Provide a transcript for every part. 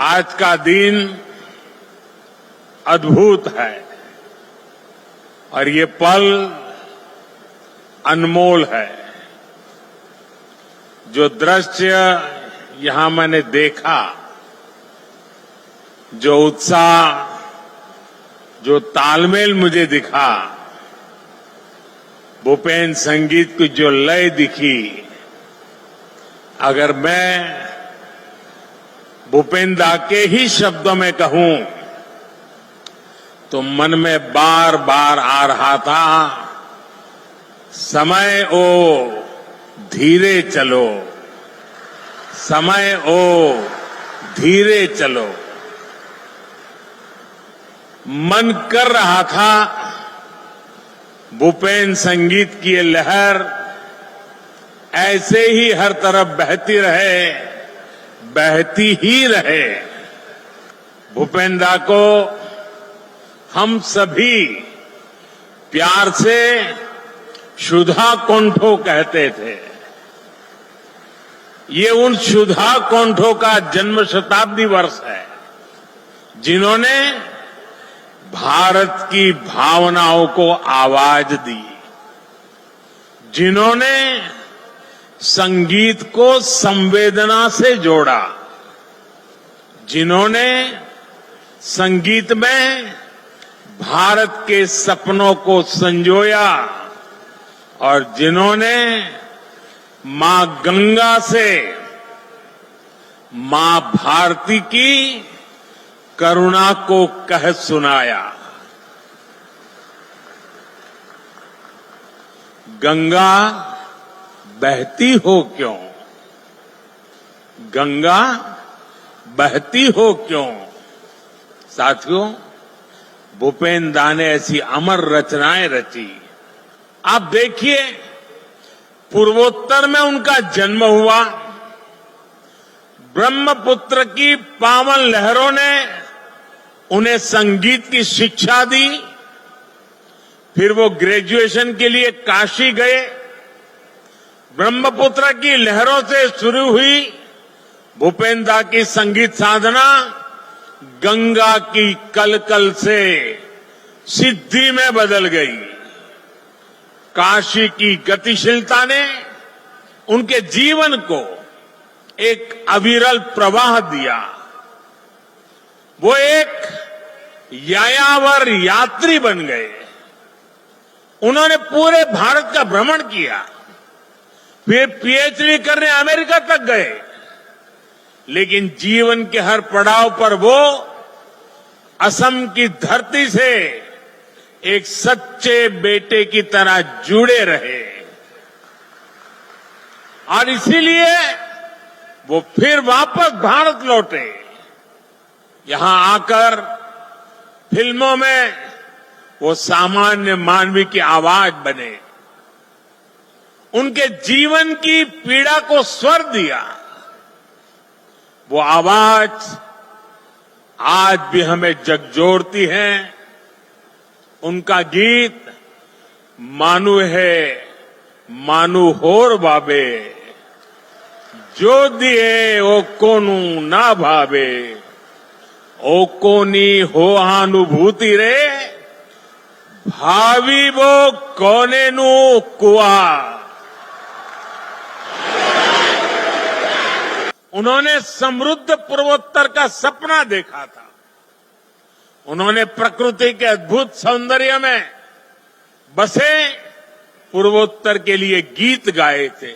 आज का दिन अद्भुत है और ये पल अनमोल है। जो दृश्य यहां मैंने देखा, जो उत्साह, जो तालमेल मुझे दिखा, भूपेन संगीत की जो लय दिखी, अगर मैं भूपेन दा के ही शब्दों में कहूं तो मन में बार बार आ रहा था, समय ओ धीरे चलो, समय ओ धीरे चलो। मन कर रहा था भूपेन संगीत की ये लहर ऐसे ही हर तरफ बहती रहे, बहती ही रहे। भूपेन दा को हम सभी प्यार से सुधा कौंठो कहते थे। ये उन सुधा कौंठो का जन्म शताब्दी वर्ष है जिन्होंने भारत की भावनाओं को आवाज दी, जिन्होंने संगीत को संवेदना से जोड़ा, जिन्होंने संगीत में भारत के सपनों को संजोया और जिन्होंने मां गंगा से मां भारती की करुणा को कह सुनाया। गंगा बहती हो क्यों, गंगा बहती हो क्यों। साथियों, भूपेन दा ने ऐसी अमर रचनाएं रची। आप देखिए, पूर्वोत्तर में उनका जन्म हुआ, ब्रह्मपुत्र की पावन लहरों ने उन्हें संगीत की शिक्षा दी। फिर वो ग्रेजुएशन के लिए काशी गए। ब्रह्मपुत्र की लहरों से शुरू हुई भूपेन दा की संगीत साधना गंगा की कलकल से सिद्धि में बदल गई। काशी की गतिशीलता ने उनके जीवन को एक अविरल प्रवाह दिया। वो एक यायावर यात्री बन गए। उन्होंने पूरे भारत का भ्रमण किया, फिर पीएचडी करने अमेरिका तक गए। लेकिन जीवन के हर पड़ाव पर वो असम की धरती से एक सच्चे बेटे की तरह जुड़े रहे और इसीलिए वो फिर वापस भारत लौटे। यहां आकर फिल्मों में वो सामान्य मानवी की आवाज बने, उनके जीवन की पीड़ा को स्वर दिया। वो आवाज आज भी हमें झकझोरती है। उनका गीत मानु है मानु होर बाबे, जो दिए ओ कोनु ना भावे, ओ कोनी हो अनुभूति रे, भावी वो कोने नु कुआ। उन्होंने समृद्ध पूर्वोत्तर का सपना देखा था। उन्होंने प्रकृति के अद्भुत सौंदर्य में बसे पूर्वोत्तर के लिए गीत गाए थे।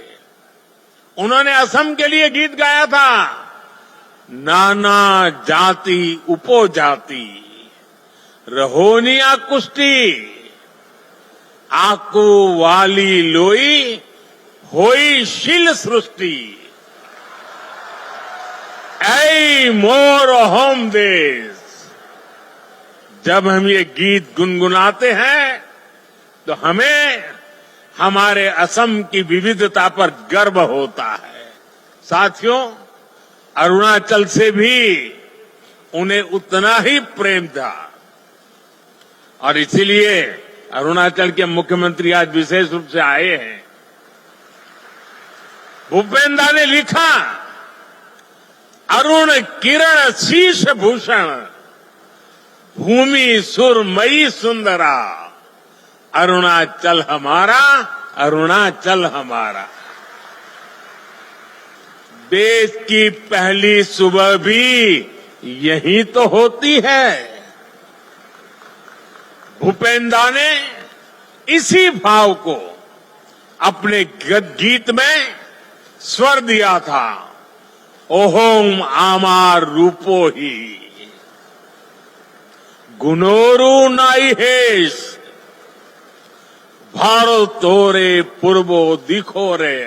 उन्होंने असम के लिए गीत गाया था, नाना जाति उपजाति रहोनिया कुष्टी, आकू वाली लोई होई शिल सृष्टि, ऐ मोर होम देश। जब हम ये गीत गुनगुनाते हैं तो हमें हमारे असम की विविधता पर गर्व होता है। साथियों, अरुणाचल से भी उन्हें उतना ही प्रेम था और इसीलिए अरुणाचल के मुख्यमंत्री आज विशेष रूप से आए हैं। भूपेन दा ने लिखा अरुण किरण शीश भूषण, भूमि सुरमयी सुंदरा, अरुणाचल हमारा, अरुणाचल हमारा। देश की पहली सुबह भी यही तो होती है। भूपेंद्र ने इसी भाव को अपने गीत में स्वर दिया था, ओहोम आमार रूपो ही गुनोरू नाई हेश, भारत तोरे पूर्वो दिखो रे,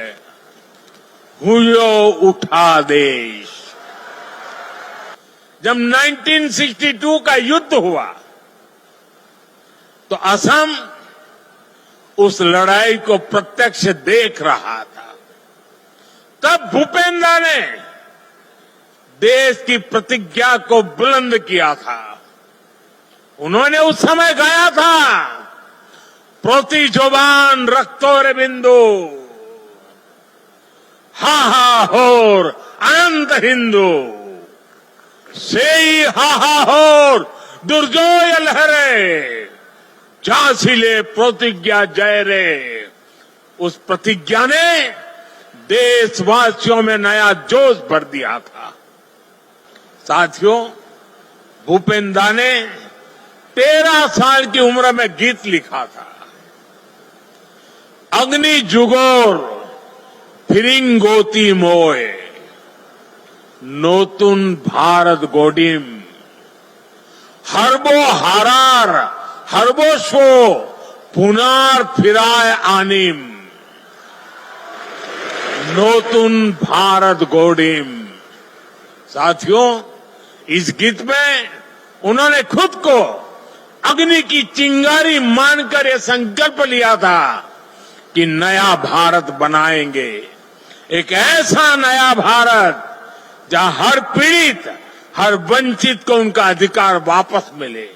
हुयो उठा देश। जब 1962 का युद्ध हुआ तो असम उस लड़ाई को प्रत्यक्ष देख रहा था। तब भूपेंद्र ने देश की प्रतिज्ञा को बुलंद किया था। उन्होंने उस समय गाया था, प्रति जुबान रक्तो रे बिंदु, हा हा होर अनंत हिंदू, सेई हा हा होर दुर्जोय लहरे, झांसीले प्रतिज्ञा जय रे। उस प्रतिज्ञा ने देशवासियों में नया जोश भर दिया था। साथियों, भूपेंद्र ने 13 साल की उम्र में गीत लिखा था, अग्नि जुगोर फिरिंगोती मोए, नोतुन भारत गोडिम, हरबो हारार हरबोशो पुनार फिराय आनिम, नोतुन भारत गोडिम। साथियों, इस गीत में उन्होंने खुद को अग्नि की चिंगारी मानकर यह संकल्प लिया था कि नया भारत बनाएंगे, एक ऐसा नया भारत जहां हर पीड़ित, हर वंचित को उनका अधिकार वापस मिले।